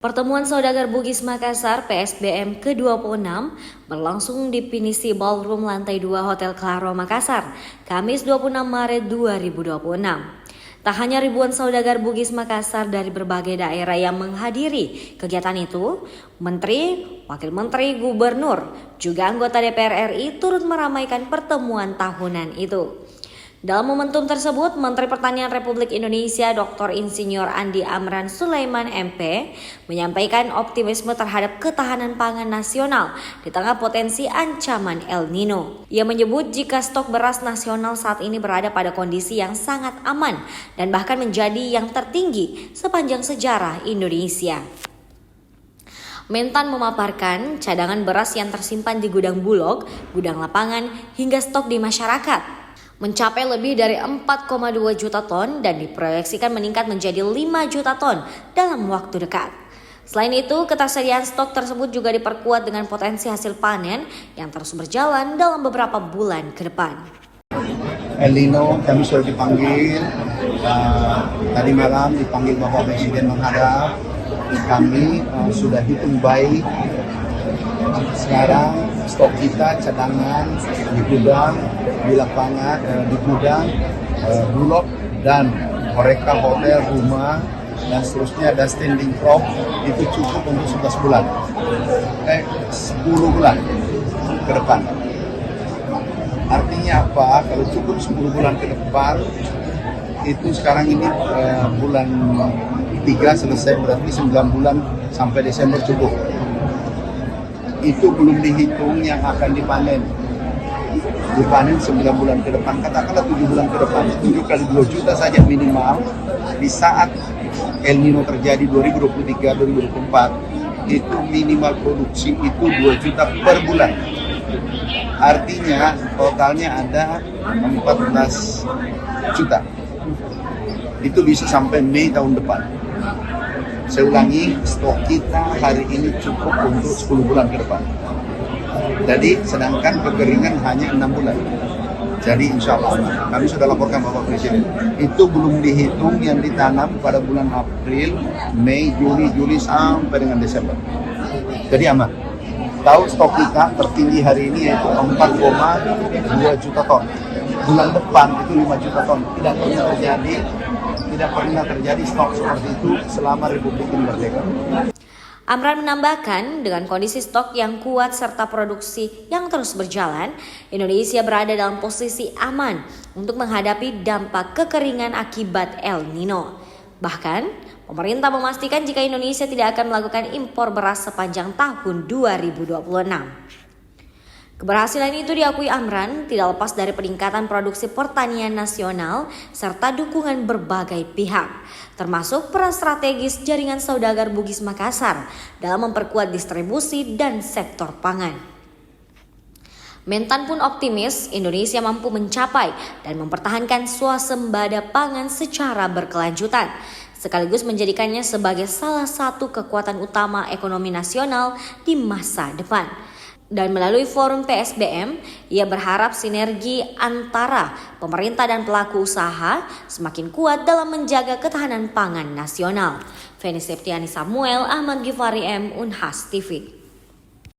Pertemuan Saudagar Bugis Makassar PSBM ke-26 berlangsung di Pinisi Ballroom lantai 2 Hotel Claro Makassar, Kamis 26 Maret 2026. Tak hanya ribuan saudagar Bugis Makassar dari berbagai daerah yang menghadiri kegiatan itu, Menteri, Wakil Menteri, Gubernur, juga anggota DPR RI turut meramaikan pertemuan tahunan itu. Dalam momentum tersebut, Menteri Pertanian Republik Indonesia Dr. Insinyur Andi Amran Sulaiman MP menyampaikan optimisme terhadap ketahanan pangan nasional di tengah potensi ancaman El Nino. Ia menyebut jika stok beras nasional saat ini berada pada kondisi yang sangat aman dan bahkan menjadi yang tertinggi sepanjang sejarah Indonesia. Mentan memaparkan cadangan beras yang tersimpan di gudang Bulog, gudang lapangan, hingga stok di masyarakat mencapai lebih dari 4,2 juta ton dan diproyeksikan meningkat menjadi 5 juta ton dalam waktu dekat. Selain itu, ketersediaan stok tersebut juga diperkuat dengan potensi hasil panen yang terus berjalan dalam beberapa bulan ke depan. El Nino kami sudah dipanggil, tadi malam dipanggil Bapak Presiden menghadap, kami sudah hitung baik. Sekarang stok kita cadangan di gudang, di lapangan, di gudang, Bulog dan Horeca hotel, rumah dan seterusnya dan standing crop itu cukup untuk 11 bulan, 10 bulan ke depan. Artinya apa? Kalau cukup 10 bulan ke depan, itu sekarang ini bulan 3 selesai, berarti 9 bulan sampai Desember cukup. Itu belum dihitung yang akan dipanen 9 bulan ke depan, katakanlah 7 bulan ke depan, 7 kali 2 juta saja minimal. Di saat El Nino terjadi 2023-2024, itu minimal produksi itu 2 juta per bulan. Artinya totalnya ada 14 juta. Itu bisa sampai Mei tahun depan. Saya ulangi, stok kita hari ini cukup untuk 10 bulan ke depan. Jadi sedangkan kekeringan hanya 6 bulan. Jadi insya Allah kami sudah laporkan Bapak Presiden. Itu belum dihitung yang ditanam pada bulan April, Mei, Juni sampai dengan Desember. Jadi aman. Tahu stok kita tertinggi hari ini yaitu 4,2 juta ton. Bulan depan itu 5 juta ton. Tidak pernah terjadi stok seperti itu selama Republik ini merdeka. Amran menambahkan, dengan kondisi stok yang kuat serta produksi yang terus berjalan, Indonesia berada dalam posisi aman untuk menghadapi dampak kekeringan akibat El Nino. Bahkan, pemerintah memastikan jika Indonesia tidak akan melakukan impor beras sepanjang tahun 2026. Keberhasilan itu diakui Amran tidak lepas dari peningkatan produksi pertanian nasional serta dukungan berbagai pihak, termasuk peran strategis jaringan saudagar Bugis Makassar dalam memperkuat distribusi dan sektor pangan. Mentan pun optimis Indonesia mampu mencapai dan mempertahankan swasembada pangan secara berkelanjutan, sekaligus menjadikannya sebagai salah satu kekuatan utama ekonomi nasional di masa depan. Dan melalui forum PSBM, ia berharap sinergi antara pemerintah dan pelaku usaha semakin kuat dalam menjaga ketahanan pangan nasional. Feni Septiani Samuel, Ahmad Gifari M, Unhas TV.